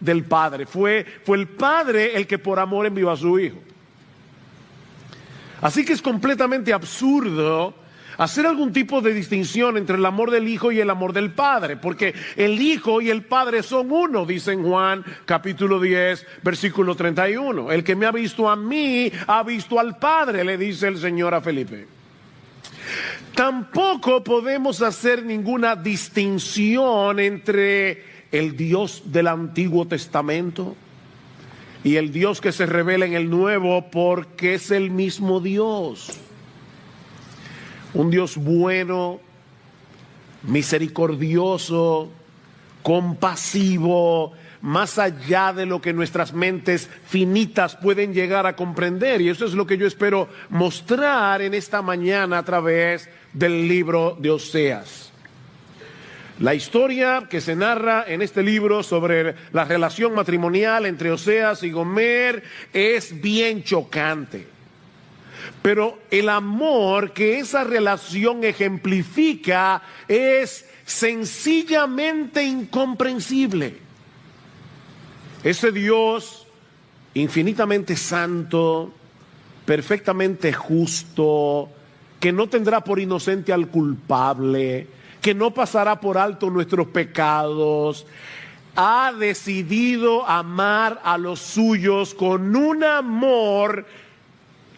del Padre. Fue el Padre el que por amor envió a su Hijo. Así que es completamente absurdo hacer algún tipo de distinción entre el amor del Hijo y el amor del Padre, porque el Hijo y el Padre son uno, dice en Juan capítulo 10, versículo 31. El que me ha visto a mí, ha visto al Padre, le dice el Señor a Felipe. Tampoco podemos hacer ninguna distinción entre el Dios del Antiguo Testamento y el Dios que se revela en el Nuevo, porque es el mismo Dios. Un Dios bueno, misericordioso, compasivo, más allá de lo que nuestras mentes finitas pueden llegar a comprender. Y eso es lo que yo espero mostrar en esta mañana a través del libro de Oseas. La historia que se narra en este libro sobre la relación matrimonial entre Oseas y Gomer es bien chocante. Pero el amor que esa relación ejemplifica es sencillamente incomprensible. Ese Dios infinitamente santo, perfectamente justo, que no tendrá por inocente al culpable, que no pasará por alto nuestros pecados, ha decidido amar a los suyos con un amor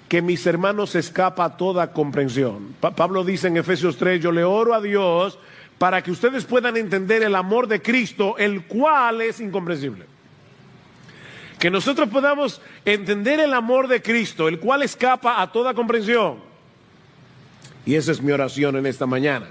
que, mis hermanos, escapa a toda comprensión. Pablo dice en Efesios 3, yo le oro a Dios para que ustedes puedan entender el amor de Cristo, el cual es incomprensible. Que nosotros podamos entender el amor de Cristo, el cual escapa a toda comprensión. Y esa es mi oración en esta mañana.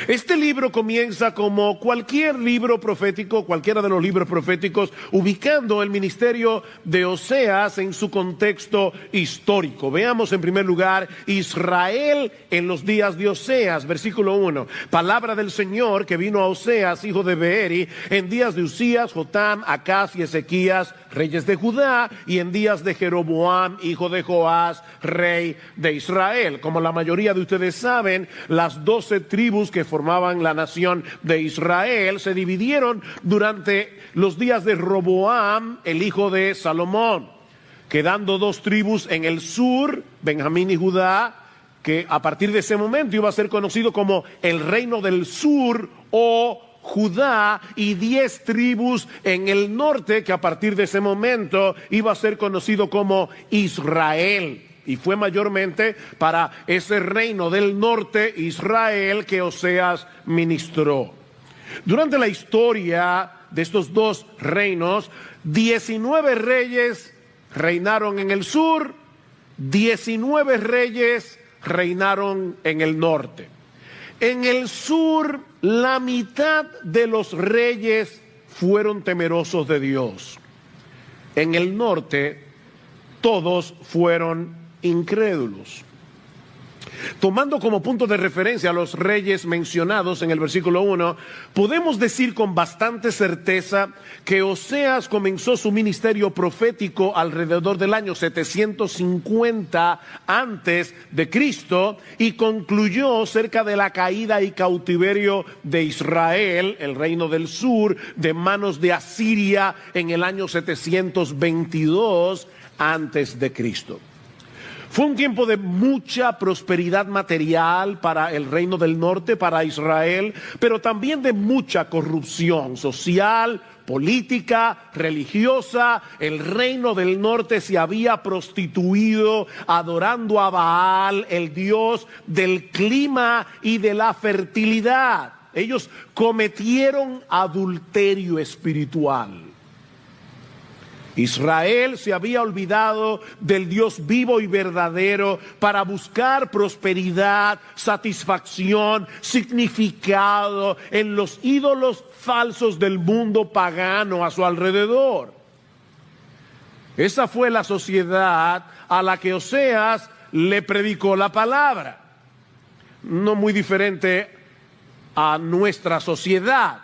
Este libro comienza como cualquier libro profético, cualquiera de los libros proféticos, ubicando el ministerio de Oseas en su contexto histórico. Veamos en primer lugar Israel en los días de Oseas, versículo 1. Palabra del Señor que vino a Oseas, hijo de Beeri, en días de Usías, Jotam, Acaz y Ezequías, reyes de Judá, y en días de Jeroboam, hijo de Joás, rey de Israel. Como la mayoría de ustedes saben, las 12 tribus que formaban la nación de Israel se dividieron durante los días de Roboam, el hijo de Salomón, quedando 2 tribus en el sur, Benjamín y Judá, que a partir de ese momento iba a ser conocido como el reino del sur o Judá, y 10 tribus en el norte, que a partir de ese momento iba a ser conocido como Israel. Y fue mayormente para ese reino del norte, Israel, que Oseas ministró. Durante la historia de estos 2 reinos, 19 reyes reinaron en el sur, 19 reyes reinaron en el norte. En el sur, la mitad de los reyes fueron temerosos de Dios. En el norte, todos fueron incrédulos. Tomando como punto de referencia a los reyes mencionados en el versículo 1, podemos decir con bastante certeza que Oseas comenzó su ministerio profético alrededor del año 750 antes de Cristo y concluyó cerca de la caída y cautiverio de Israel, el reino del sur, de manos de Asiria en el año 722 antes de Cristo. Fue un tiempo de mucha prosperidad material para el reino del norte, para Israel, pero también de mucha corrupción social, política, religiosa. El reino del norte se había prostituido adorando a Baal, el dios del clima y de la fertilidad. Ellos cometieron adulterio espiritual. Israel se había olvidado del Dios vivo y verdadero para buscar prosperidad, satisfacción, significado en los ídolos falsos del mundo pagano a su alrededor. Esa fue la sociedad a la que Oseas le predicó la palabra. No muy diferente a nuestra sociedad.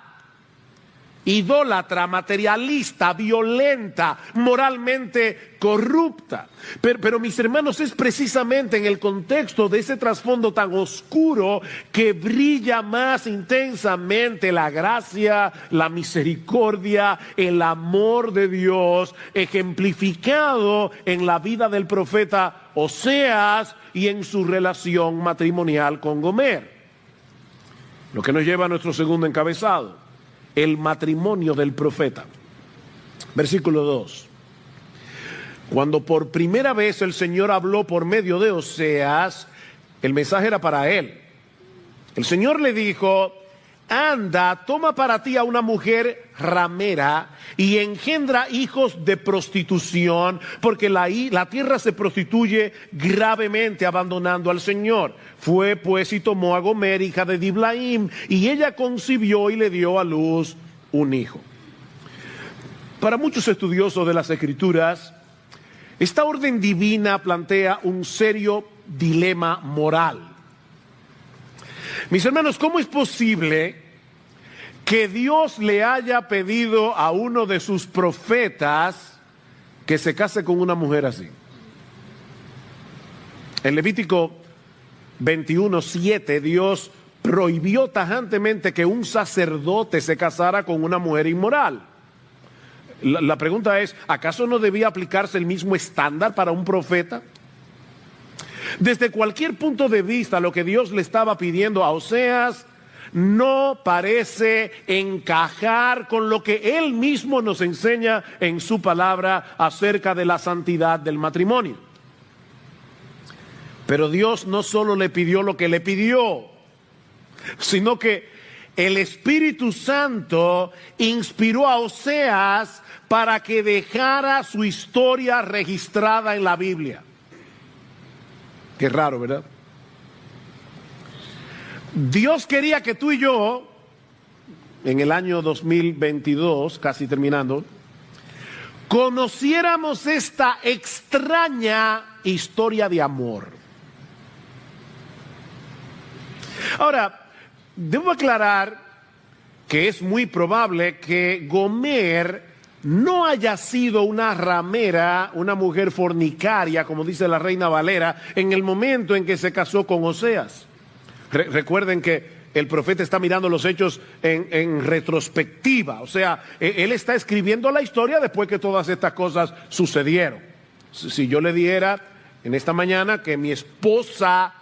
idólatra, materialista, violenta, moralmente corrupta. Pero mis hermanos, es precisamente en el contexto de ese trasfondo tan oscuro que brilla más intensamente la gracia, la misericordia, el amor de Dios, ejemplificado en la vida del profeta Oseas y en su relación matrimonial con Gomer. Lo que nos lleva a nuestro segundo encabezado: el matrimonio del profeta. Versículo 2. Cuando por primera vez el Señor habló por medio de Oseas, el mensaje era para él. El Señor le dijo: anda, toma para ti a una mujer ramera y engendra hijos de prostitución, porque la tierra se prostituye gravemente, abandonando al Señor. Fue pues y tomó a Gomer, hija de Diblaim, y ella concibió y le dio a luz un hijo. Para muchos estudiosos de las Escrituras, esta orden divina plantea un serio dilema moral. Mis hermanos, ¿cómo es posible que Dios le haya pedido a uno de sus profetas que se case con una mujer así? En Levítico 21:7, Dios prohibió tajantemente que un sacerdote se casara con una mujer inmoral. La pregunta es, ¿acaso no debía aplicarse el mismo estándar para un profeta? Desde cualquier punto de vista, lo que Dios le estaba pidiendo a Oseas no parece encajar con lo que Él mismo nos enseña en su palabra acerca de la santidad del matrimonio. Pero Dios no solo le pidió lo que le pidió, sino que el Espíritu Santo inspiró a Oseas para que dejara su historia registrada en la Biblia. Qué raro, ¿verdad? Dios quería que tú y yo, en el año 2022, casi terminando, conociéramos esta extraña historia de amor. Ahora, debo aclarar que es muy probable que Gomer no haya sido una ramera, una mujer fornicaria, como dice la Reina Valera, en el momento en que se casó con Oseas. Recuerden que el profeta está mirando los hechos en retrospectiva, o sea, él está escribiendo la historia después que todas estas cosas sucedieron. Si yo le dijera en esta mañana que mi esposa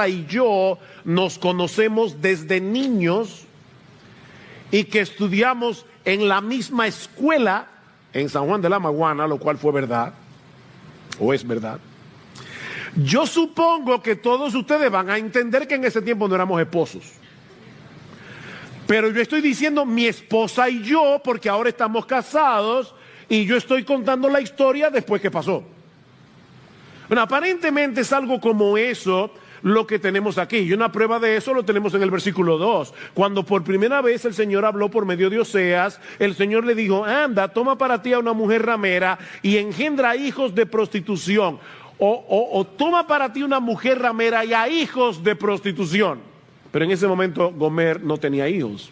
y yo nos conocemos desde niños y que estudiamos en la misma escuela en San Juan de la Maguana, lo cual fue verdad, o es verdad, yo supongo que todos ustedes van a entender que en ese tiempo no éramos esposos. Pero yo estoy diciendo mi esposa y yo, porque ahora estamos casados y yo estoy contando la historia después que pasó. Bueno, aparentemente es algo como eso lo que tenemos aquí. Y una prueba de eso lo tenemos en el versículo 2. Cuando por primera vez el Señor habló por medio de Oseas, el Señor le dijo: anda, toma para ti a una mujer ramera y engendra hijos de prostitución. O toma para ti una mujer ramera y a hijos de prostitución. Pero en ese momento Gomer no tenía hijos.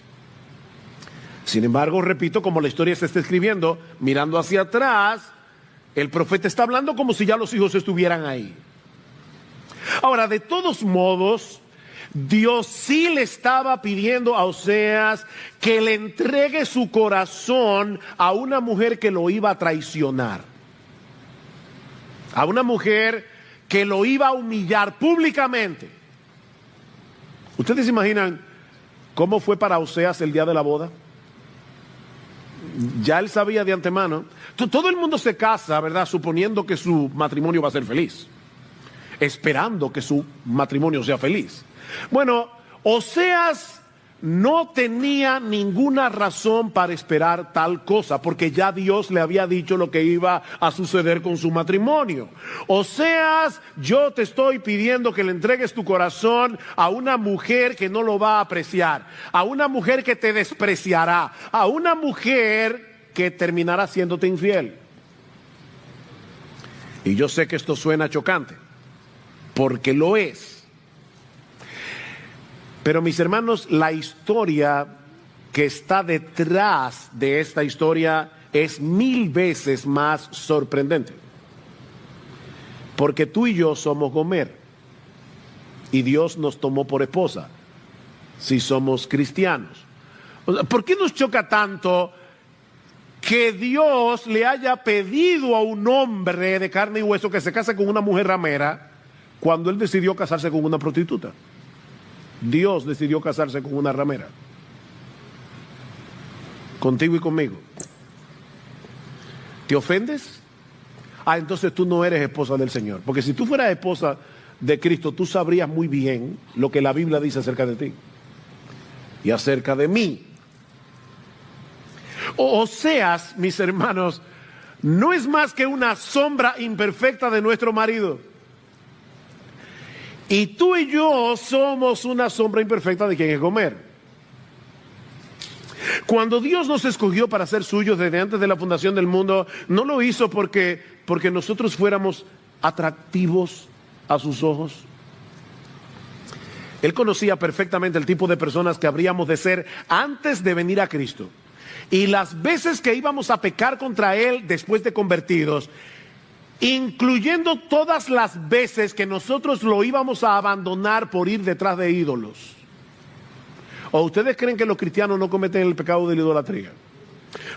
Sin embargo, repito, como la historia se está escribiendo, mirando hacia atrás, el profeta está hablando como si ya los hijos estuvieran ahí. Ahora, de todos modos, Dios sí le estaba pidiendo a Oseas que le entregue su corazón a una mujer que lo iba a traicionar. A una mujer que lo iba a humillar públicamente. ¿Ustedes se imaginan cómo fue para Oseas el día de la boda? Ya él sabía de antemano. Todo el mundo se casa, ¿verdad? Suponiendo que su matrimonio va a ser feliz. Esperando que su matrimonio sea feliz. Bueno, Oseas no tenía ninguna razón para esperar tal cosa, porque ya Dios le había dicho lo que iba a suceder con su matrimonio. Oseas, yo te estoy pidiendo que le entregues tu corazón a una mujer que no lo va a apreciar, a una mujer que te despreciará, a una mujer que terminará haciéndote infiel. Y yo sé que esto suena chocante, porque lo es. Pero mis hermanos, la historia que está detrás de esta historia es 1000 veces más sorprendente. Porque tú y yo somos Gomer y Dios nos tomó por esposa si somos cristianos. ¿Por qué nos choca tanto que Dios le haya pedido a un hombre de carne y hueso que se case con una mujer ramera cuando él decidió casarse con una prostituta? Dios decidió casarse con una ramera. Contigo y conmigo. ¿Te ofendes? Entonces tú no eres esposa del Señor. Porque si tú fueras esposa de Cristo, tú sabrías muy bien lo que la Biblia dice acerca de ti y acerca de mí. Oseas, mis hermanos, no es más que una sombra imperfecta de nuestro marido. Y tú y yo somos una sombra imperfecta de quien es Gomer. Cuando Dios nos escogió para ser suyos desde antes de la fundación del mundo, no lo hizo porque nosotros fuéramos atractivos a sus ojos. Él conocía perfectamente el tipo de personas que habríamos de ser antes de venir a Cristo. Y las veces que íbamos a pecar contra Él después de convertidos, incluyendo todas las veces que nosotros lo íbamos a abandonar por ir detrás de ídolos. ¿O ustedes creen que los cristianos no cometen el pecado de la idolatría?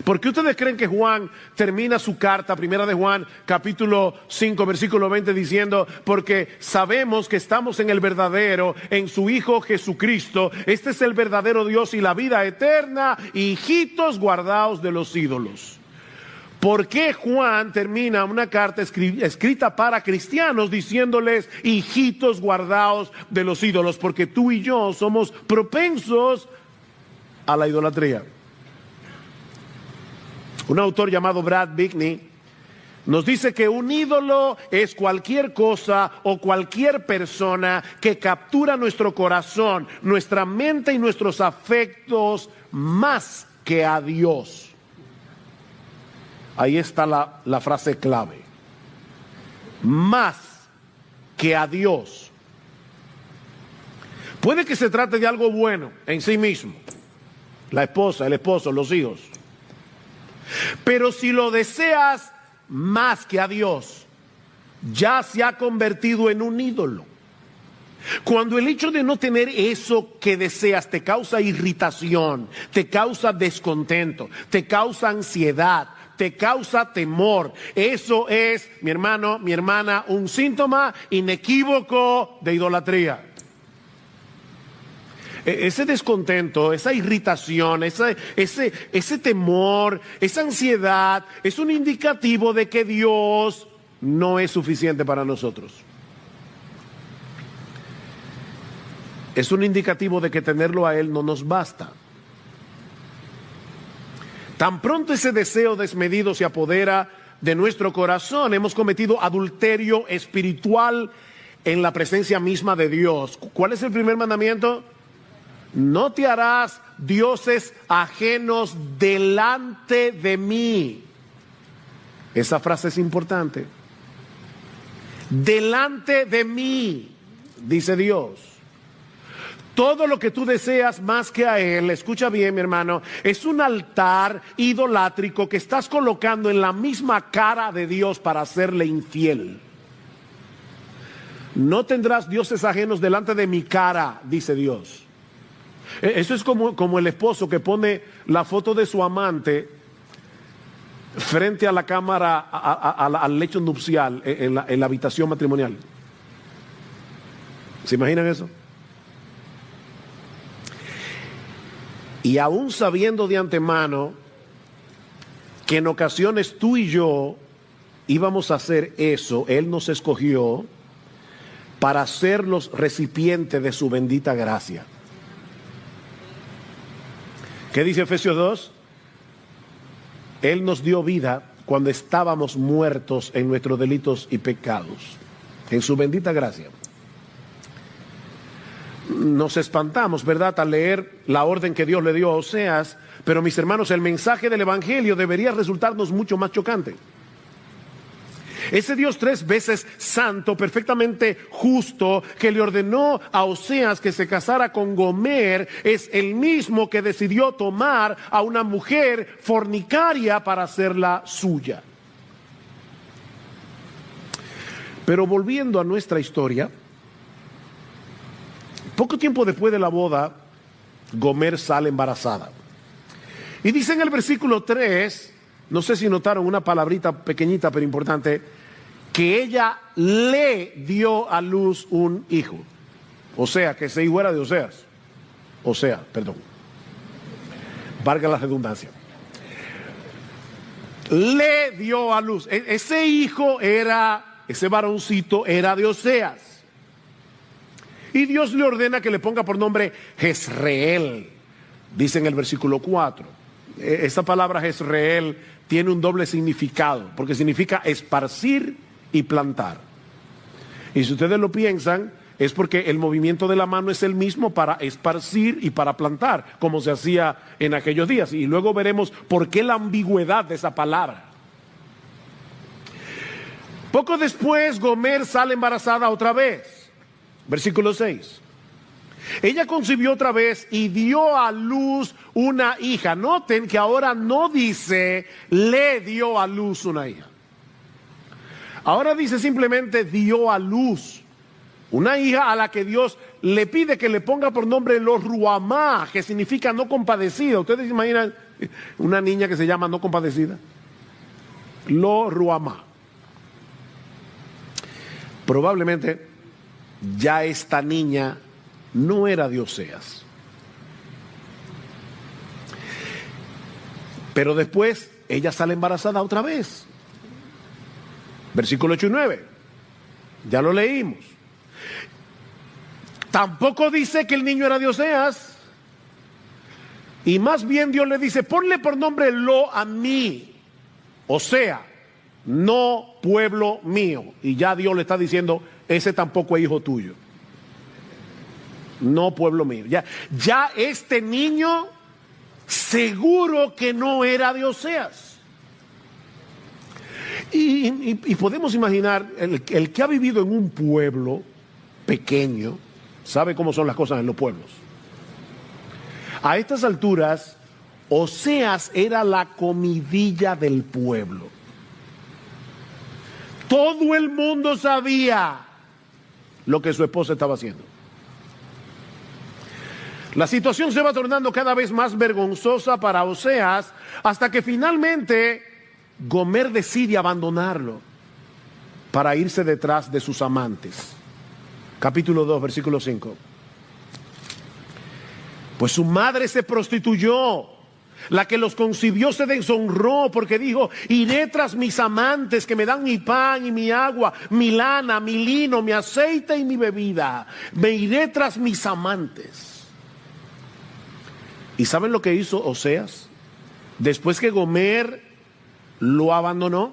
¿Por qué ustedes creen que Juan termina su carta, primera de Juan, capítulo 5, versículo 20, diciendo: porque sabemos que estamos en el verdadero, en su Hijo Jesucristo, este es el verdadero Dios y la vida eterna, hijitos guardaos de los ídolos? ¿Por qué Juan termina una carta escrita para cristianos diciéndoles: hijitos guardaos de los ídolos? Porque tú y yo somos propensos a la idolatría. Un autor llamado Brad Bickney nos dice que un ídolo es cualquier cosa o cualquier persona que captura nuestro corazón, nuestra mente y nuestros afectos más que a Dios. Ahí está la frase clave. Más que a Dios. Puede que se trate de algo bueno en sí mismo. La esposa, el esposo, los hijos. Pero si lo deseas más que a Dios, ya se ha convertido en un ídolo. Cuando el hecho de no tener eso que deseas te causa irritación, te causa descontento, te causa ansiedad, te causa temor, eso es, mi hermano, mi hermana, un síntoma inequívoco de idolatría. Ese descontento, esa irritación, ese temor, esa ansiedad es un indicativo de que Dios no es suficiente para nosotros. Es un indicativo de que tenerlo a Él no nos basta. Tan pronto ese deseo desmedido se apodera de nuestro corazón, hemos cometido adulterio espiritual en la presencia misma de Dios. ¿Cuál es el primer mandamiento? No te harás dioses ajenos delante de mí. Esa frase es importante. Delante de mí, dice Dios. Todo lo que tú deseas más que a Él, escucha bien, mi hermano, es un altar idolátrico que estás colocando en la misma cara de Dios para hacerle infiel. No tendrás dioses ajenos delante de mi cara, dice Dios. Eso es como el esposo que pone la foto de su amante frente a la cámara, al lecho nupcial, en la habitación matrimonial. ¿Se imaginan eso? Y aún sabiendo de antemano que en ocasiones tú y yo íbamos a hacer eso, Él nos escogió para ser los recipientes de su bendita gracia. ¿Qué dice Efesios 2? Él nos dio vida cuando estábamos muertos en nuestros delitos y pecados, en su bendita gracia. Nos espantamos, ¿verdad?, al leer la orden que Dios le dio a Oseas, pero mis hermanos, el mensaje del Evangelio debería resultarnos mucho más chocante. Ese Dios 3 veces santo, perfectamente justo, que le ordenó a Oseas que se casara con Gomer, es el mismo que decidió tomar a una mujer fornicaria para hacerla suya. Pero volviendo a nuestra historia, poco tiempo después de la boda, Gomer sale embarazada. Y dice en el versículo 3, no sé si notaron una palabrita pequeñita pero importante, que ella le dio a luz un hijo. O sea, que ese hijo era de Oseas. Valga la redundancia. Le dio a luz. Ese hijo era, ese varoncito era de Oseas. Y Dios le ordena que le ponga por nombre Jezreel. Dice en el versículo 4. Esta palabra Jezreel tiene un doble significado, porque significa esparcir y plantar. Y si ustedes lo piensan, es porque el movimiento de la mano es el mismo para esparcir y para plantar, como se hacía en aquellos días. Y luego veremos por qué la ambigüedad de esa palabra. Poco después, Gomer sale embarazada otra vez. Versículo 6. Ella concibió otra vez y dio a luz una hija. Noten que ahora no dice le dio a luz una hija. Ahora dice simplemente dio a luz una hija a la que Dios le pide que le ponga por nombre Lo Ruamá, que significa no compadecida. ¿Ustedes se imaginan una niña que se llama no compadecida? Lo Ruamá. Probablemente ya esta niña no era de Oseas. Pero después ella sale embarazada otra vez. Versículo 8 y 9. Ya lo leímos. Tampoco dice que el niño era de Oseas. Y más bien Dios le dice, ponle por nombre Lo a mí. O sea, no pueblo mío. Y ya Dios le está diciendo, ese tampoco es hijo tuyo. No pueblo mío. Ya este niño seguro que no era de Oseas. Y podemos imaginar, el que ha vivido en un pueblo pequeño, sabe cómo son las cosas en los pueblos. A estas alturas, Oseas era la comidilla del pueblo. Todo el mundo sabía lo que su esposa estaba haciendo. La situación se va tornando cada vez más vergonzosa para Oseas, hasta que finalmente Gomer decide abandonarlo para irse detrás de sus amantes. Capítulo 2, versículo 5. Pues su madre se prostituyó, la que los concibió se deshonró, porque dijo, iré tras mis amantes que me dan mi pan y mi agua, mi lana, mi lino, mi aceite y mi bebida. Me iré tras mis amantes. ¿Y saben lo que hizo Oseas? Después que Gomer lo abandonó.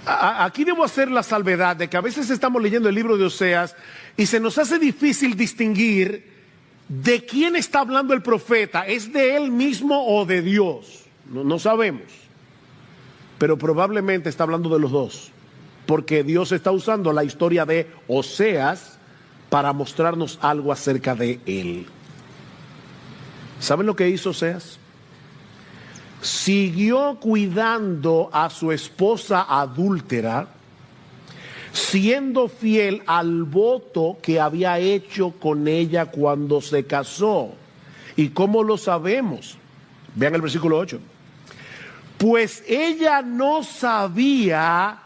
Aquí debo hacer la salvedad de que a veces estamos leyendo el libro de Oseas y se nos hace difícil distinguir de quién está hablando el profeta. ¿Es de él mismo o de Dios? No sabemos. Pero probablemente está hablando de los dos, porque Dios está usando la historia de Oseas para mostrarnos algo acerca de él. ¿Saben lo que hizo Oseas? Siguió cuidando a su esposa adúltera, siendo fiel al voto que había hecho con ella cuando se casó. ¿Y cómo lo sabemos? Vean el versículo 8. Pues ella no sabía,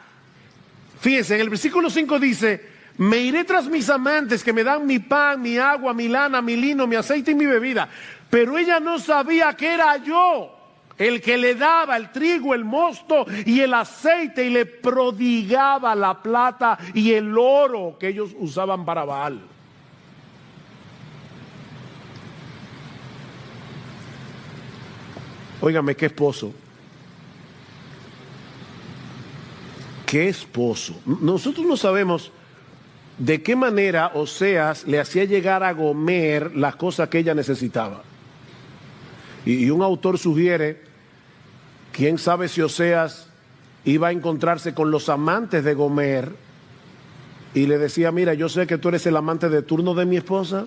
fíjense, en el versículo 5 dice, me iré tras mis amantes que me dan mi pan, mi agua, mi lana, mi lino, mi aceite y mi bebida. Pero ella no sabía que era yo el que le daba el trigo, el mosto y el aceite, y le prodigaba la plata y el oro que ellos usaban para Baal. Óigame, qué esposo. Qué esposo. Nosotros no sabemos de qué manera Oseas le hacía llegar a Gomer las cosas que ella necesitaba. Y un autor sugiere, quién sabe si Oseas iba a encontrarse con los amantes de Gomer y le decía, mira, yo sé que tú eres el amante de turno de mi esposa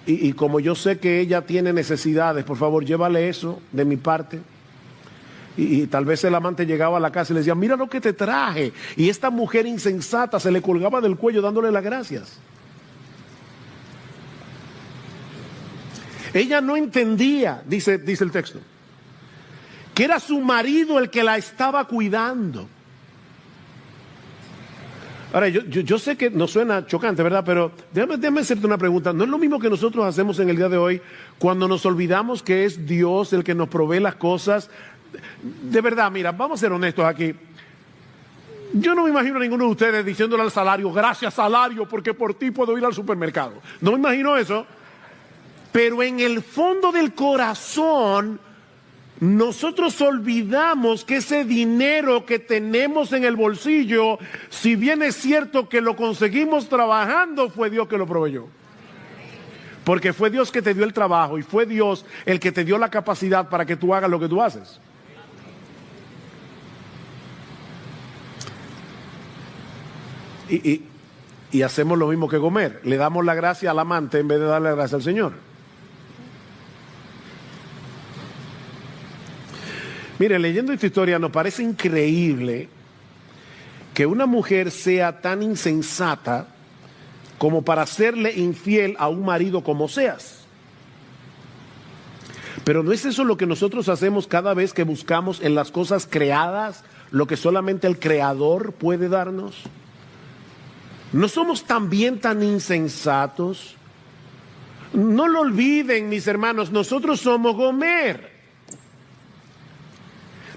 y como yo sé que ella tiene necesidades, por favor, llévale eso de mi parte. Y tal vez el amante llegaba a la casa y le decía, mira lo que te traje. Y esta mujer insensata se le colgaba del cuello dándole las gracias. Ella no entendía, dice el texto, que era su marido el que la estaba cuidando. Ahora, yo sé que nos suena chocante, ¿verdad? Pero déjame hacerte una pregunta. ¿No es lo mismo que nosotros hacemos en el día de hoy cuando nos olvidamos que es Dios el que nos provee las cosas? De verdad, mira, vamos a ser honestos aquí. Yo no me imagino a ninguno de ustedes diciéndole al salario, gracias salario, porque por ti puedo ir al supermercado. No me imagino eso. Pero en el fondo del corazón, nosotros olvidamos que ese dinero que tenemos en el bolsillo, si bien es cierto que lo conseguimos trabajando, fue Dios que lo proveyó. Porque fue Dios que te dio el trabajo y fue Dios el que te dio la capacidad para que tú hagas lo que tú haces. Y hacemos lo mismo que Gomer. Le damos la gracia al amante en vez de darle la gracia al Señor. Mire, leyendo esta historia nos parece increíble que una mujer sea tan insensata como para serle infiel a un marido como Oseas. Pero ¿no es eso lo que nosotros hacemos cada vez que buscamos en las cosas creadas lo que solamente el Creador puede darnos? ¿No somos también tan insensatos? No lo olviden, mis hermanos, nosotros somos Gomer.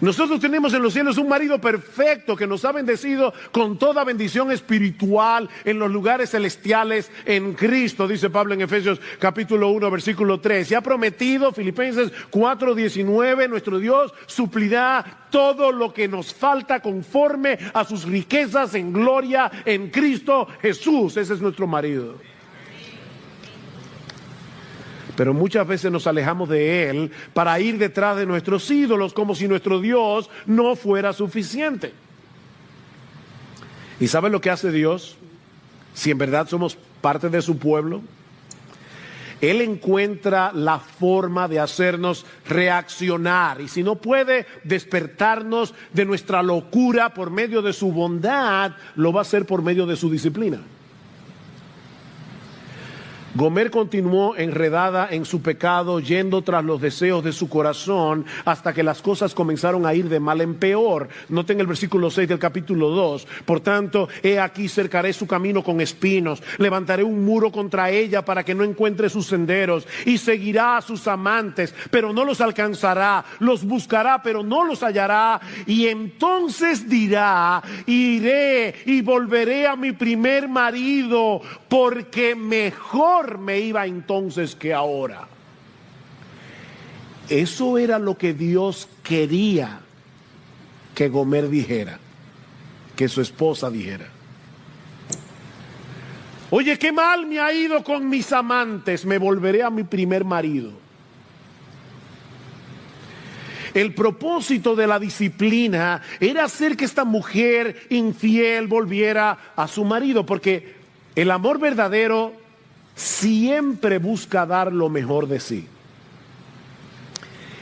Nosotros tenemos en los cielos un marido perfecto que nos ha bendecido con toda bendición espiritual en los lugares celestiales en Cristo, dice Pablo en Efesios capítulo 1, versículo 3. Y ha prometido, Filipenses 4:19, nuestro Dios suplirá todo lo que nos falta conforme a sus riquezas en gloria en Cristo Jesús. Ese es nuestro marido. Pero muchas veces nos alejamos de Él para ir detrás de nuestros ídolos como si nuestro Dios no fuera suficiente. ¿Y saben lo que hace Dios? Si en verdad somos parte de su pueblo, Él encuentra la forma de hacernos reaccionar. Y si no puede despertarnos de nuestra locura por medio de su bondad, lo va a hacer por medio de su disciplina. Gomer continuó enredada en su pecado, yendo tras los deseos de su corazón, hasta que las cosas comenzaron a ir de mal en peor. Noten el versículo 6 del capítulo 2. Por tanto, he aquí cercaré su camino con espinos, levantaré un muro contra ella para que no encuentre sus senderos, y seguirá a sus amantes, pero no los alcanzará, los buscará, pero no los hallará, y entonces dirá, iré y volveré a mi primer marido, porque mejor me iba entonces que ahora. Eso era lo que Dios quería que Gomer dijera, que su esposa dijera. Oye, qué mal me ha ido con mis amantes, me volveré a mi primer marido. El propósito de la disciplina era hacer que esta mujer infiel volviera a su marido, porque el amor verdadero siempre busca dar lo mejor de sí.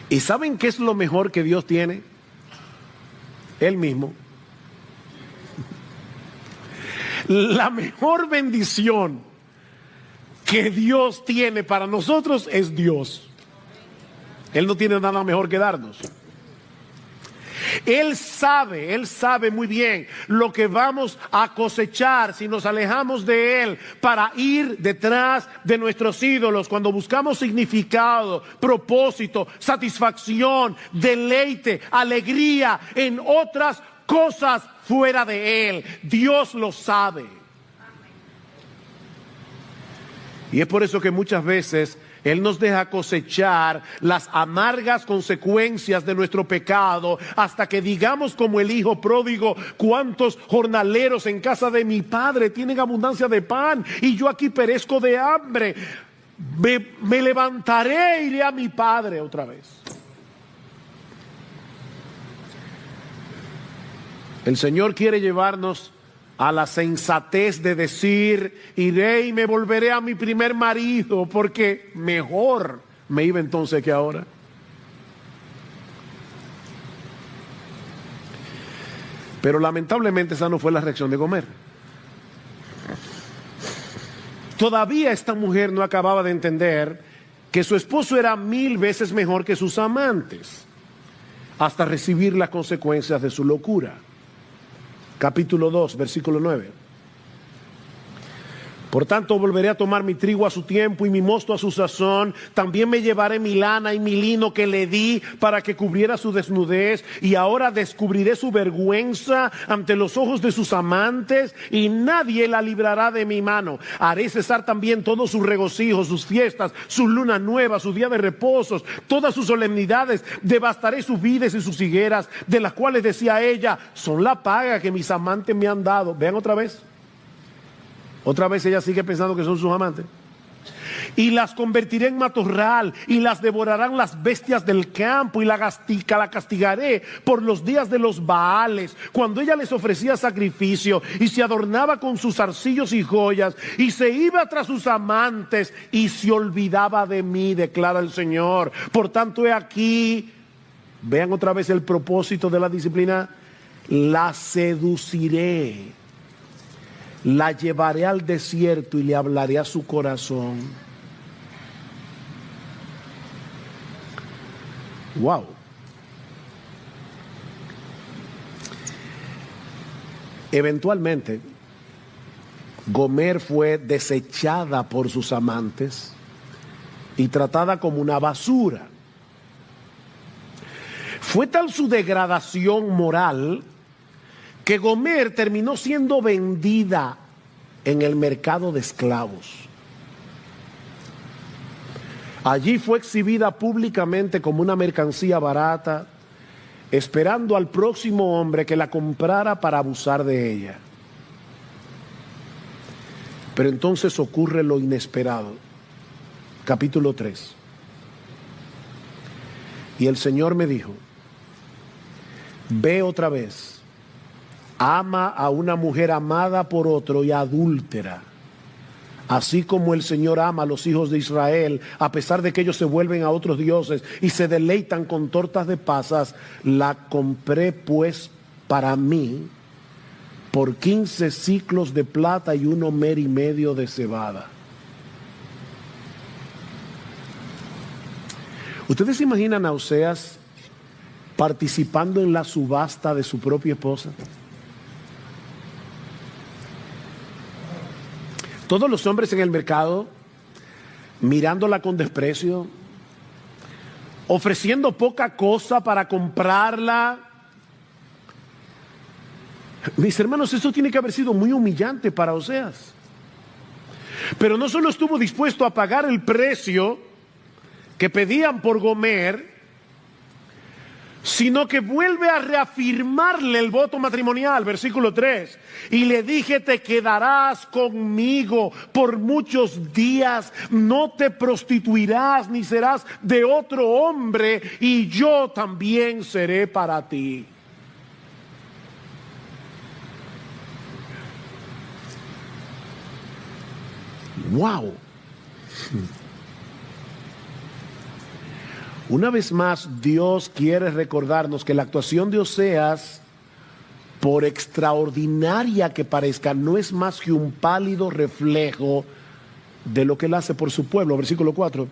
¿Y saben qué es lo mejor que Dios tiene? Él mismo. La mejor bendición que Dios tiene para nosotros es Dios. Él no tiene nada mejor que darnos. Él sabe muy bien lo que vamos a cosechar si nos alejamos de Él para ir detrás de nuestros ídolos. Cuando buscamos significado, propósito, satisfacción, deleite, alegría en otras cosas fuera de Él. Dios lo sabe. Y es por eso que muchas veces Él nos deja cosechar las amargas consecuencias de nuestro pecado hasta que digamos como el hijo pródigo: cuántos jornaleros en casa de mi padre tienen abundancia de pan y yo aquí perezco de hambre. Me levantaré e iré a mi padre otra vez. El Señor quiere llevarnos a la sensatez de decir, iré y me volveré a mi primer marido, porque mejor me iba entonces que ahora. Pero lamentablemente esa no fue la reacción de Gomer. Todavía esta mujer no acababa de entender que su esposo era 1000 veces mejor que sus amantes, hasta recibir las consecuencias de su locura. Capítulo 2, versículo 9. Por tanto, volveré a tomar mi trigo a su tiempo y mi mosto a su sazón. También me llevaré mi lana y mi lino que le di para que cubriera su desnudez. Y ahora descubriré su vergüenza ante los ojos de sus amantes y nadie la librará de mi mano. Haré cesar también todos sus regocijos, sus fiestas, sus lunas nuevas, sus días de reposos, todas sus solemnidades. Devastaré sus vides y sus higueras, de las cuales decía ella, son la paga que mis amantes me han dado. Vean otra vez. Otra vez ella sigue pensando que son sus amantes. Y las convertiré en matorral y las devorarán las bestias del campo y la castigaré por los días de los Baales, cuando ella les ofrecía sacrificio y se adornaba con sus zarcillos y joyas y se iba tras sus amantes y se olvidaba de mí, declara el Señor. Por tanto, he aquí, vean otra vez el propósito de la disciplina, la seduciré. La llevaré al desierto y le hablaré a su corazón. Wow. Eventualmente, Gomer fue desechada por sus amantes y tratada como una basura. Fue tal su degradación moral que Gomer terminó siendo vendida en el mercado de esclavos. Allí fue exhibida públicamente como una mercancía barata, esperando al próximo hombre que la comprara para abusar de ella. Pero entonces ocurre lo inesperado. Capítulo 3. Y el Señor me dijo, ve otra vez. Ama a una mujer amada por otro y adúltera, así como el Señor ama a los hijos de Israel, a pesar de que ellos se vuelven a otros dioses y se deleitan con tortas de pasas. La compré pues para mí por 15 siclos de plata y 1 omer y medio de cebada. ¿Ustedes se imaginan a Oseas participando en la subasta de su propia esposa? Todos los hombres en el mercado, mirándola con desprecio, ofreciendo poca cosa para comprarla. Mis hermanos, eso tiene que haber sido muy humillante para Oseas. Pero no solo estuvo dispuesto a pagar el precio que pedían por Gomer, sino que vuelve a reafirmarle el voto matrimonial, versículo 3. Y le dije, te quedarás conmigo por muchos días, no te prostituirás ni serás de otro hombre, y yo también seré para ti. Wow. Una vez más, Dios quiere recordarnos que la actuación de Oseas, por extraordinaria que parezca, no es más que un pálido reflejo de lo que Él hace por su pueblo. Versículo 4.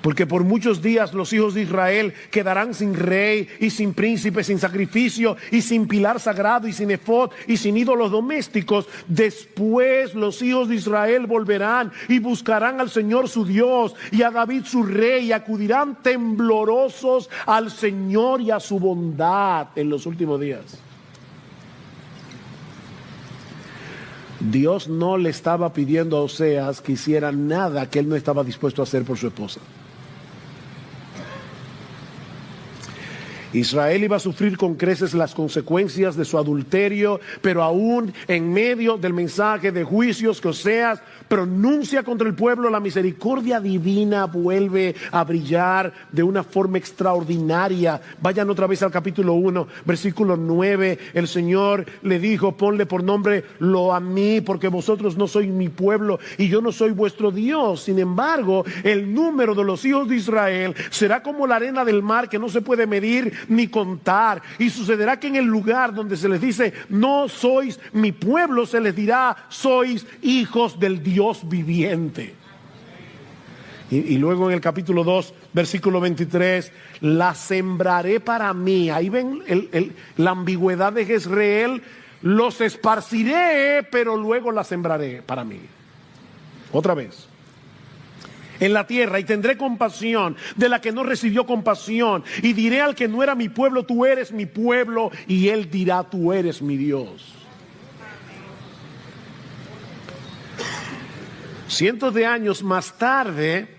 Porque por muchos días los hijos de Israel quedarán sin rey y sin príncipe, sin sacrificio y sin pilar sagrado y sin efod y sin ídolos domésticos. Después los hijos de Israel volverán y buscarán al Señor su Dios y a David su rey, y acudirán temblorosos al Señor y a su bondad en los últimos días. Dios no le estaba pidiendo a Oseas que hiciera nada que él no estaba dispuesto a hacer por su esposa. Israel iba a sufrir con creces las consecuencias de su adulterio, pero aún en medio del mensaje de juicios que Oseas pronuncia contra el pueblo, la misericordia divina vuelve a brillar de una forma extraordinaria. Vayan otra vez al capítulo 1, versículo 9. El Señor le dijo: ponle por nombre Lo Amí, porque vosotros no sois mi pueblo y yo no soy vuestro Dios. Sin embargo, el número de los hijos de Israel será como la arena del mar, que no se puede medir ni contar. Y sucederá que en el lugar donde se les dice no sois mi pueblo, se les dirá sois hijos del Dios viviente. Y luego en el capítulo 2, versículo 23, la sembraré para mí. Ahí ven la ambigüedad de Jezreel. Los esparciré, pero luego la sembraré para mí. Otra vez. En la tierra, y tendré compasión de la que no recibió compasión, y diré al que no era mi pueblo, tú eres mi pueblo, y él dirá, tú eres mi Dios. Cientos de años más tarde,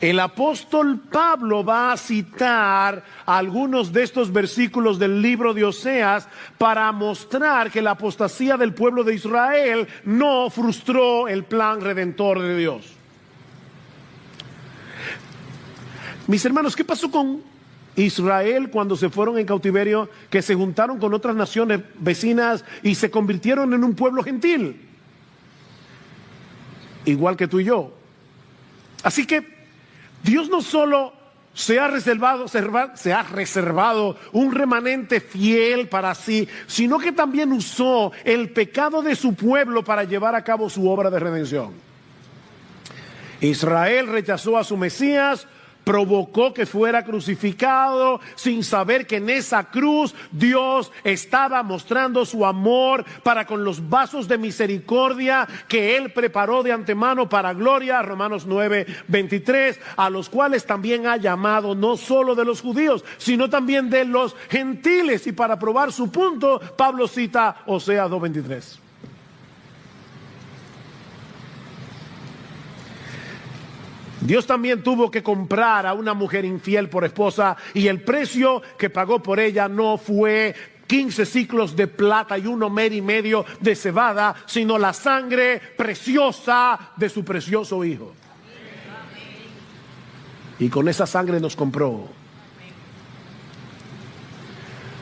el apóstol Pablo va a citar algunos de estos versículos del libro de Oseas para mostrar que la apostasía del pueblo de Israel no frustró el plan redentor de Dios. Mis hermanos, ¿qué pasó con Israel cuando se fueron en cautiverio? Que se juntaron con otras naciones vecinas y se convirtieron en un pueblo gentil, igual que tú y yo. Así que Dios no solo se ha reservado un remanente fiel para sí, sino que también usó el pecado de su pueblo para llevar a cabo su obra de redención. Israel rechazó a su Mesías, provocó que fuera crucificado sin saber que en esa cruz Dios estaba mostrando su amor para con los vasos de misericordia que Él preparó de antemano para gloria, Romanos 9:23, a los cuales también ha llamado no solo de los judíos, sino también de los gentiles. Y para probar su punto, Pablo cita Oseas 2:23. Dios también tuvo que comprar a una mujer infiel por esposa, y el precio que pagó por ella no fue 15 ciclos de plata y 1 omer y medio de cebada, sino la sangre preciosa de su precioso Hijo. Y con esa sangre nos compró.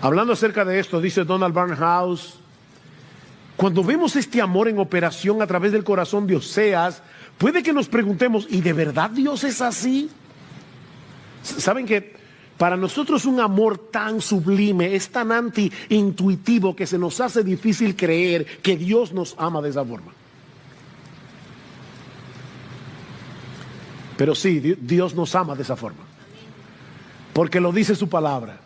Hablando acerca de esto, dice Donald Barnhouse: cuando vemos este amor en operación a través del corazón de Oseas, puede que nos preguntemos, ¿y de verdad Dios es así? ¿Saben que para nosotros un amor tan sublime es tan anti-intuitivo que se nos hace difícil creer que Dios nos ama de esa forma? Pero sí, Dios nos ama de esa forma, porque lo dice su palabra,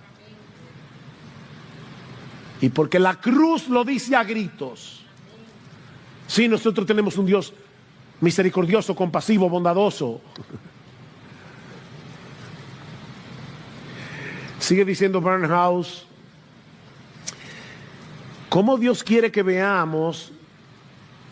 y porque la cruz lo dice a gritos. Sí, nosotros tenemos un Dios misericordioso, compasivo, bondadoso. Sigue diciendo Barnhouse: ¿cómo Dios quiere que veamos?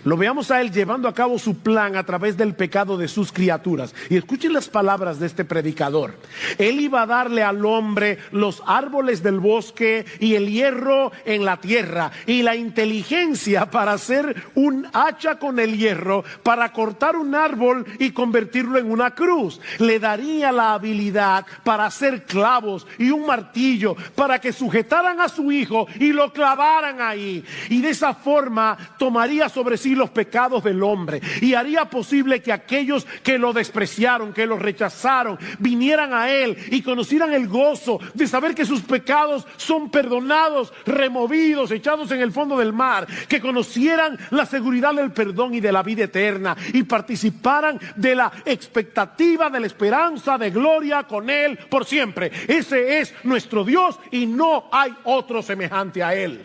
Lo veamos a Él llevando a cabo su plan a través del pecado de sus criaturas. Y escuchen las palabras de este predicador. Él iba a darle al hombre los árboles del bosque y el hierro en la tierra, y la inteligencia para hacer un hacha con el hierro, para cortar un árbol y convertirlo en una cruz. Le daría la habilidad para hacer clavos y un martillo, para que sujetaran a su hijo y lo clavaran ahí. Y de esa forma tomaría sobre sí los pecados del hombre, y haría posible que aquellos que lo despreciaron, que lo rechazaron, vinieran a Él y conocieran el gozo de saber que sus pecados son perdonados, removidos, echados en el fondo del mar, que conocieran la seguridad del perdón y de la vida eterna, y participaran de la expectativa, de la esperanza de gloria con Él por siempre. Ese es nuestro Dios, y no hay otro semejante a Él.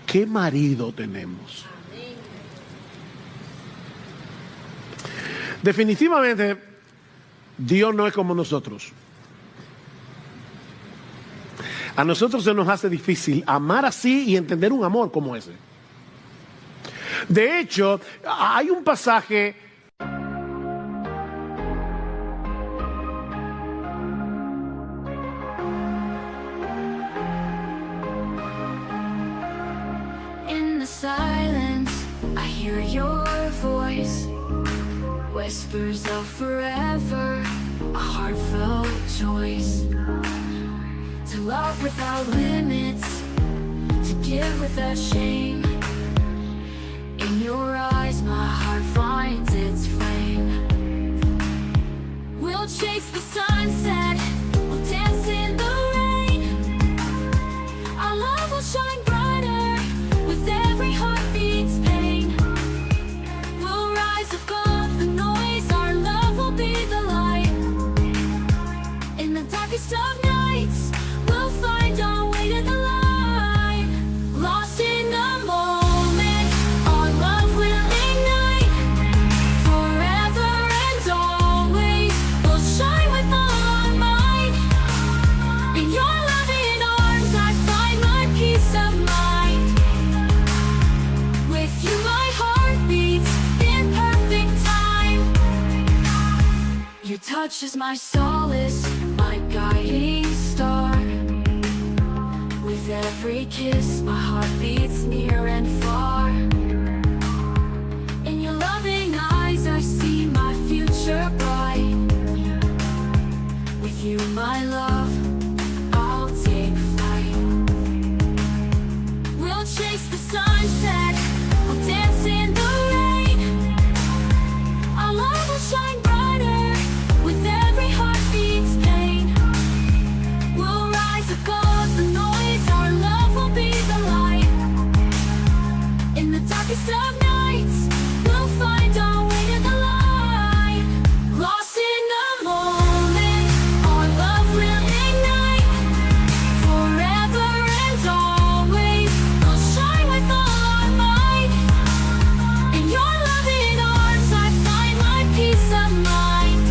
¿Qué marido tenemos? Definitivamente Dios no es como nosotros. A nosotros se nos hace difícil amar así y entender un amor como ese. De hecho, hay un pasaje whispers of forever, a heartfelt choice. To love without limits, to give without shame. In your eyes my heart finds its flame. We'll chase the sunset, we'll dance in the rain. Our love will shine brighter with every heartbeat's pain. We'll rise above the noise, our love will be the light. In the darkest of nights, we'll find our way to the light. Lost in the moment, our love will ignite. Forever and always, we'll shine with all our might. In your loving arms, I find my peace of mind. With you my heart beats in perfect time. Your touch is my solace, my guiding star. With every kiss, my heart beats near and far. In your loving eyes, I see my future bright. With you, my love, I'll take flight. We'll chase the sunset, we'll dance in the rain. Our love will shine brighter with every heartbeat's pain. We'll rise above the noise, our love will be the light. In the darkest of nights, we'll find our way to the light. Lost in the moment, our love will ignite. Forever and always, we'll shine with all our might. In your loving arms, I find my peace of mind.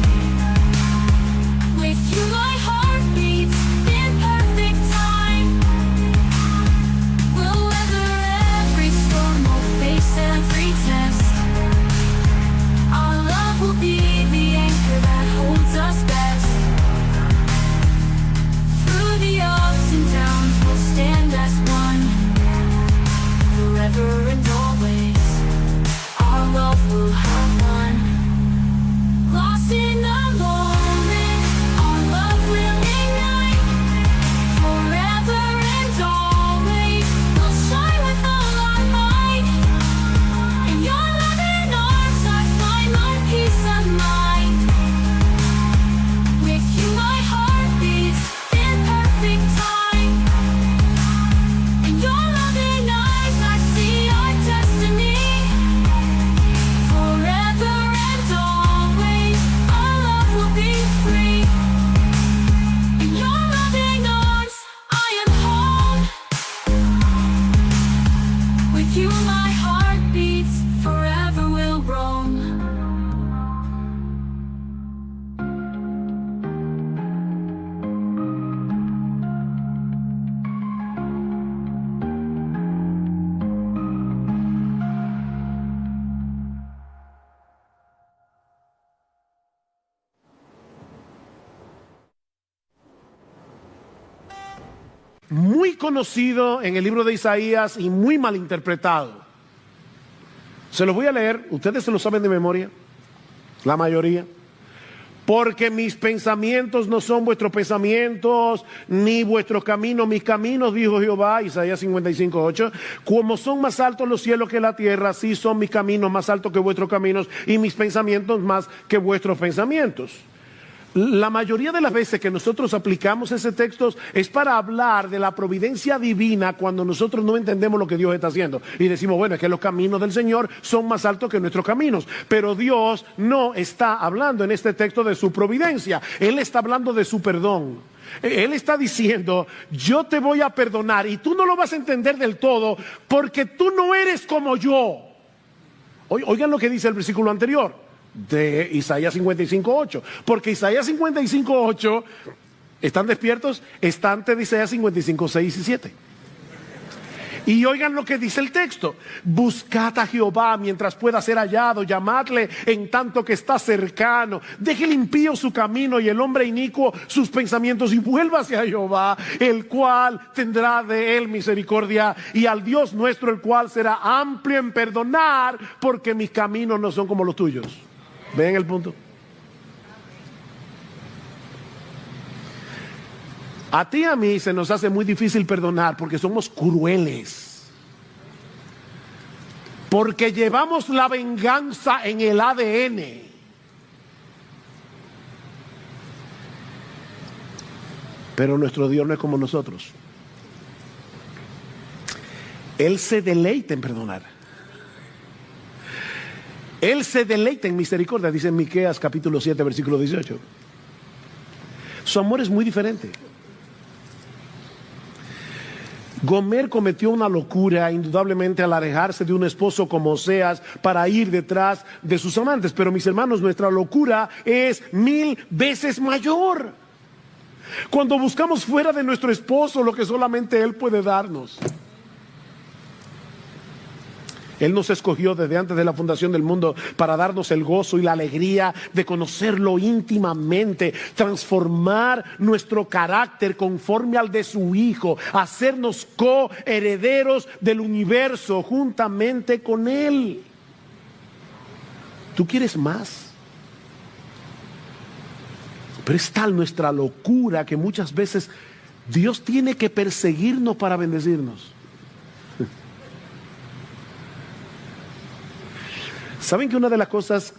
With you my heart beats in perfect time. We'll weather every storm, we'll face every test. Our love will be the anchor that holds us best. Through the ups and downs, we'll stand as one. Forever and always, our love will have won. Lost in the moment, our love will ignite. Forever and always, we'll shine with all our might. In your loving arms, I find my peace of mind. With you, my heart beats in perfect time. In your loving eyes, I see our destiny. Forever and always, our love will be free. In your loving arms, I am home. With you, my heart beats, forever will roam. Muy conocido en el libro de Isaías y muy mal interpretado. Se los voy a leer, ustedes se lo saben de memoria, la mayoría. Porque mis pensamientos no son vuestros pensamientos, ni vuestros caminos mis caminos, dijo Jehová, Isaías 55:8. Como son más altos los cielos que la tierra, así son mis caminos más altos que vuestros caminos, y mis pensamientos más que vuestros pensamientos. La mayoría de las veces que nosotros aplicamos ese texto es para hablar de la providencia divina cuando nosotros no entendemos lo que Dios está haciendo. Y decimos, bueno, es que los caminos del Señor son más altos que nuestros caminos. Pero Dios no está hablando en este texto de su providencia. Él está hablando de su perdón. Él está diciendo, yo te voy a perdonar y tú no lo vas a entender del todo porque tú no eres como yo. Oigan lo que dice el versículo anterior de Isaías 55:8, porque Isaías 55:8, ¿están despiertos? Está antes de Isaías 55:6 y 7. Y oigan lo que dice el texto: buscad a Jehová mientras pueda ser hallado, llamadle en tanto que está cercano. Deje el impío su camino y el hombre inicuo sus pensamientos, y vuélvase a Jehová, el cual tendrá de él misericordia, y al Dios nuestro, el cual será amplio en perdonar, porque mis caminos no son como los tuyos. ¿Ven el punto? A ti y a mí se nos hace muy difícil perdonar porque somos crueles. Porque llevamos la venganza en el ADN. Pero nuestro Dios no es como nosotros. Él se deleita en perdonar. Él se deleita en misericordia, dice en Miqueas capítulo 7, versículo 18. Su amor es muy diferente. Gomer cometió una locura, indudablemente, al alejarse de un esposo como Oseas para ir detrás de sus amantes. Pero mis hermanos, nuestra locura es 1000 veces mayor. Cuando buscamos fuera de nuestro esposo lo que solamente Él puede darnos. Él nos escogió desde antes de la fundación del mundo para darnos el gozo y la alegría de conocerlo íntimamente, transformar nuestro carácter conforme al de su Hijo, hacernos coherederos del universo juntamente con Él. ¿Tú quieres más? Pero es tal nuestra locura que muchas veces Dios tiene que perseguirnos para bendecirnos. ¿Saben que una de las cosas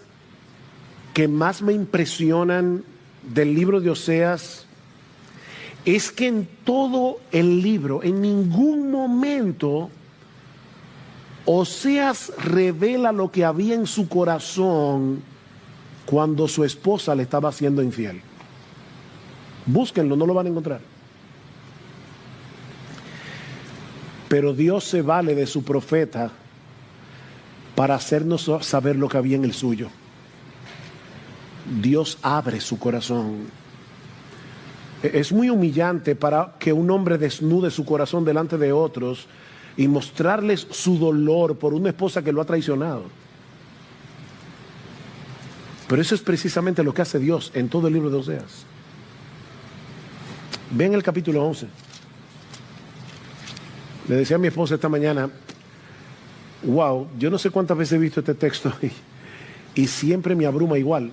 que más me impresionan del libro de Oseas es que en todo el libro, en ningún momento, Oseas revela lo que había en su corazón cuando su esposa le estaba siendo infiel? Búsquenlo, no lo van a encontrar. Pero Dios se vale de su profeta para hacernos saber lo que había en el suyo. Dios abre su corazón. Es muy humillante para que un hombre desnude su corazón delante de otros y mostrarles su dolor por una esposa que lo ha traicionado. Pero eso es precisamente lo que hace Dios en todo el libro de Oseas. Ven el capítulo 11. Le decía a mi esposa esta mañana, wow, yo no sé cuántas veces he visto este texto y siempre me abruma igual.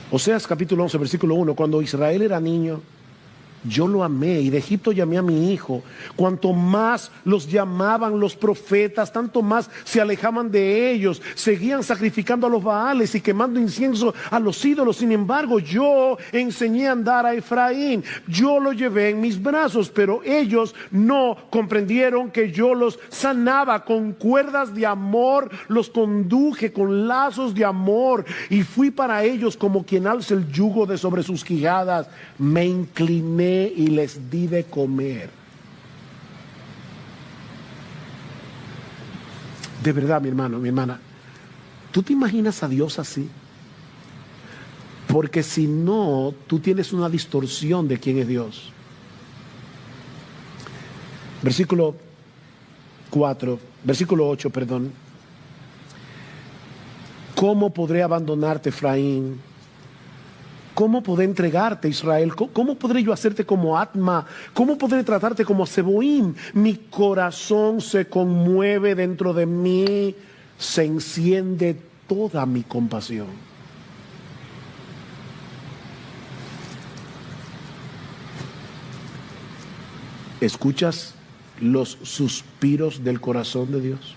Oseas capítulo 11, versículo 1, cuando Israel era niño, yo lo amé y de Egipto llamé a mi hijo. Cuanto más los llamaban los profetas, tanto más se alejaban de ellos. Seguían sacrificando a los Baales y quemando incienso a los ídolos. Sin embargo, yo enseñé a andar a Efraín. Yo lo llevé en mis brazos, pero ellos no comprendieron que yo los sanaba con cuerdas de amor. Los conduje con lazos de amor y fui para ellos como quien alza el yugo de sobre sus quijadas. Me incliné y les di de comer. De verdad, mi hermano, mi hermana, ¿tú te imaginas a Dios así? Porque si no, tú tienes una distorsión de quién es Dios. Versículo 8, perdón. ¿Cómo podré abandonarte, Efraín? ¿Cómo podré entregarte, Israel? ¿Cómo podré yo hacerte como Atma? ¿Cómo podré tratarte como Seboim? Mi corazón se conmueve dentro de mí, se enciende toda mi compasión. ¿Escuchas los suspiros del corazón de Dios?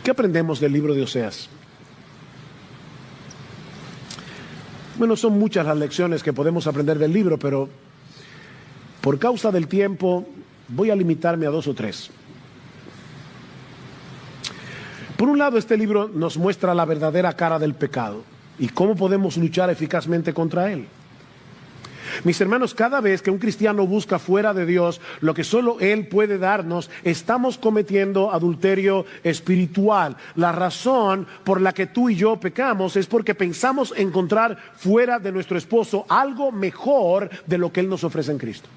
¿Qué aprendemos del libro de Oseas? Bueno, son muchas las lecciones que podemos aprender del libro, pero por causa del tiempo voy a limitarme a 2 o 3. Por un lado, este libro nos muestra la verdadera cara del pecado y cómo podemos luchar eficazmente contra él. Mis hermanos, cada vez que un cristiano busca fuera de Dios lo que solo Él puede darnos, estamos cometiendo adulterio espiritual. La razón por la que tú y yo pecamos es porque pensamos encontrar fuera de nuestro esposo algo mejor de lo que Él nos ofrece en Cristo.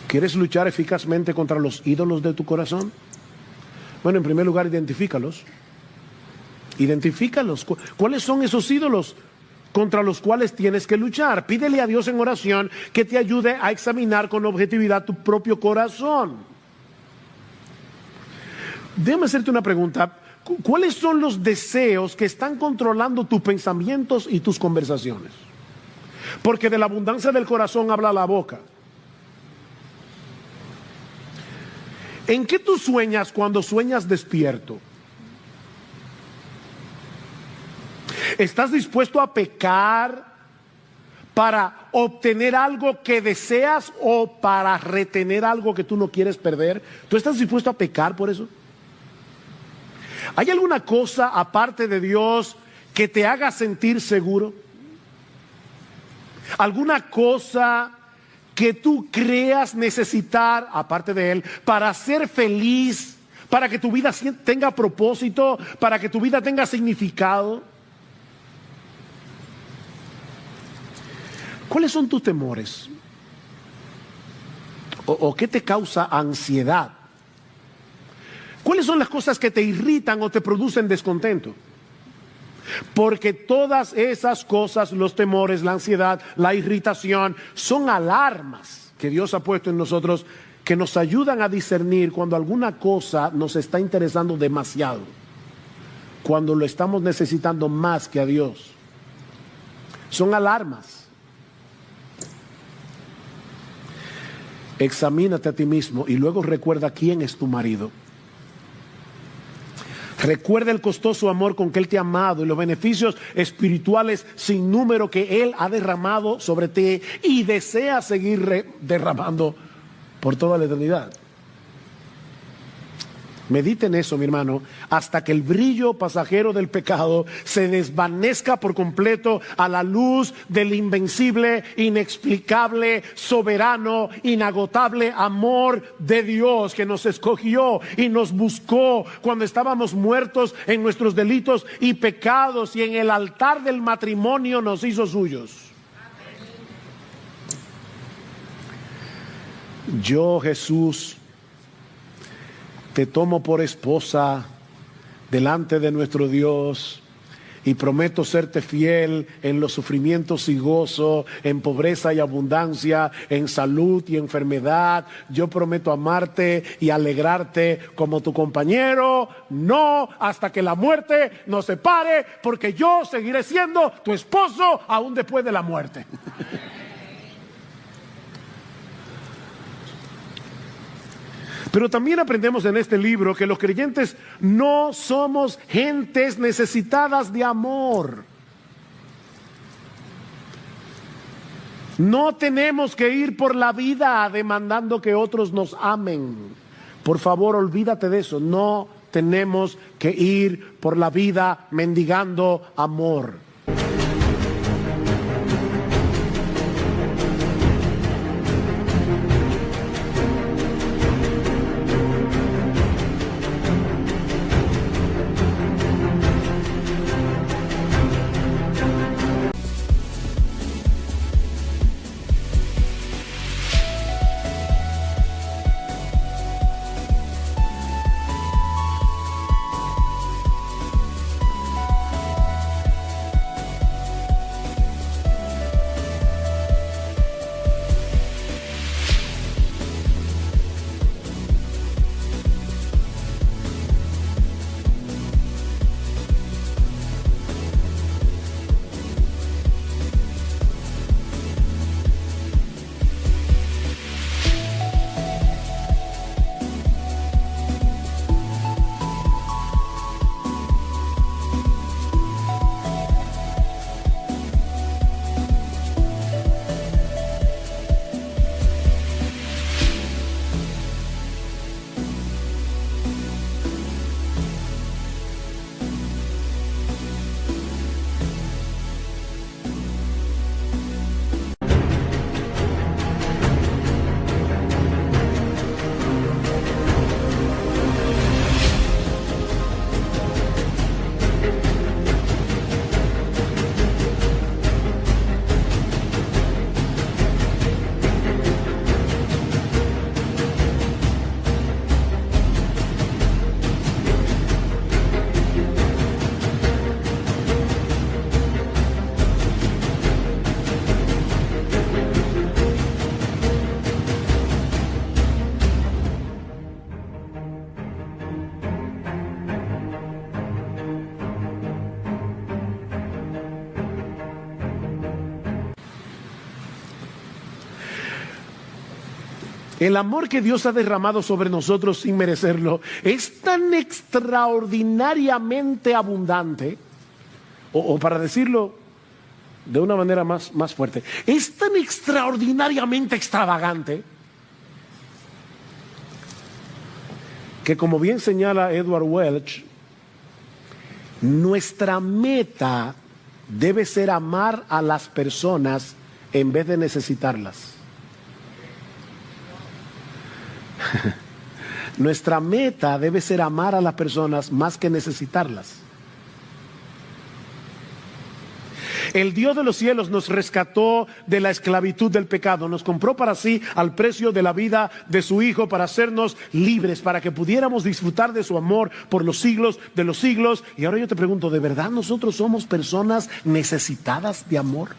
¿Quieres luchar eficazmente contra los ídolos de tu corazón? Bueno, en primer lugar, identifícalos. Identifícalos. ¿Cuáles son esos ídolos contra los cuales tienes que luchar. Pídele a Dios en oración que te ayude a examinar con objetividad tu propio corazón. Déjame hacerte una pregunta. ¿Cuáles son los deseos que están controlando tus pensamientos y tus conversaciones? Porque de la abundancia del corazón habla la boca. ¿En qué tú sueñas cuando sueñas despierto? ¿Estás dispuesto a pecar para obtener algo que deseas o para retener algo que tú no quieres perder? ¿Tú estás dispuesto a pecar por eso? ¿Hay alguna cosa aparte de Dios que te haga sentir seguro? ¿Alguna cosa que tú creas necesitar, aparte de Él, para ser feliz, para que tu vida tenga propósito, para que tu vida tenga significado? ¿Cuáles son tus temores? ¿O qué te causa ansiedad? ¿Cuáles son las cosas que te irritan o te producen descontento? Porque todas esas cosas, los temores, la ansiedad, la irritación, son alarmas que Dios ha puesto en nosotros que nos ayudan a discernir cuando alguna cosa nos está interesando demasiado, cuando lo estamos necesitando más que a Dios. Son alarmas. Examínate a ti mismo y luego recuerda quién es tu marido. Recuerda el costoso amor con que Él te ha amado y los beneficios espirituales sin número que Él ha derramado sobre ti y desea seguir derramando por toda la eternidad. Medita en eso, mi hermano, hasta que el brillo pasajero del pecado se desvanezca por completo a la luz del invencible, inexplicable, soberano, inagotable amor de Dios que nos escogió y nos buscó cuando estábamos muertos en nuestros delitos y pecados, y en el altar del matrimonio nos hizo suyos. Yo, Jesús, te tomo por esposa delante de nuestro Dios y prometo serte fiel en los sufrimientos y gozo, en pobreza y abundancia, en salud y enfermedad. Yo prometo amarte y alegrarte como tu compañero, no hasta que la muerte nos separe, porque yo seguiré siendo tu esposo aún después de la muerte. Pero también aprendemos en este libro que los creyentes no somos gentes necesitadas de amor. No tenemos que ir por la vida demandando que otros nos amen. Por favor, olvídate de eso. No tenemos que ir por la vida mendigando amor. El amor que Dios ha derramado sobre nosotros sin merecerlo es tan extraordinariamente abundante, o para decirlo de una manera más fuerte, es tan extraordinariamente extravagante que, como bien señala Edward Welch, nuestra meta debe ser amar a las personas en vez de necesitarlas. Nuestra meta debe ser amar a las personas más que necesitarlas. El Dios de los cielos nos rescató de la esclavitud del pecado, nos compró para sí al precio de la vida de su Hijo para hacernos libres, para que pudiéramos disfrutar de su amor por los siglos de los siglos. Y ahora yo te pregunto, ¿de verdad nosotros somos personas necesitadas de amor?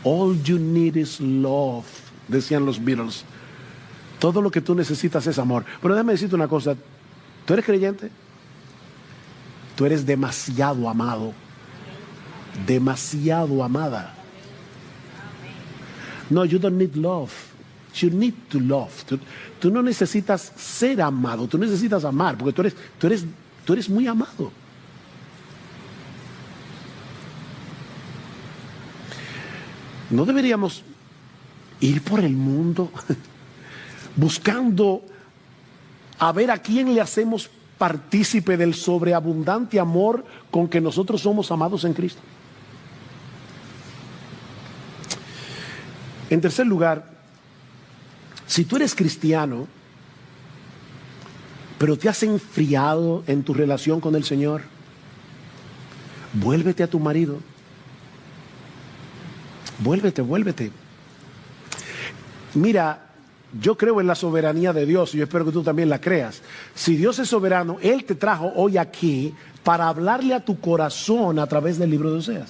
All you need is love, decían los Beatles. Todo lo que tú necesitas es amor. Pero déjame decirte una cosa, ¿tú eres creyente? Tú eres demasiado amado, demasiado amada. No, you don't need love. You need to love. Tú no necesitas ser amado, tú necesitas amar, porque tú eres muy amado. No deberíamos ir por el mundo buscando a ver a quién le hacemos partícipe del sobreabundante amor con que nosotros somos amados en Cristo. En tercer lugar, si tú eres cristiano, pero te has enfriado en tu relación con el Señor, vuélvete a tu marido. Vuélvete. Mira, yo creo en la soberanía de Dios y yo espero que tú también la creas. Si Dios es soberano, Él te trajo hoy aquí para hablarle a tu corazón a través del libro de Oseas.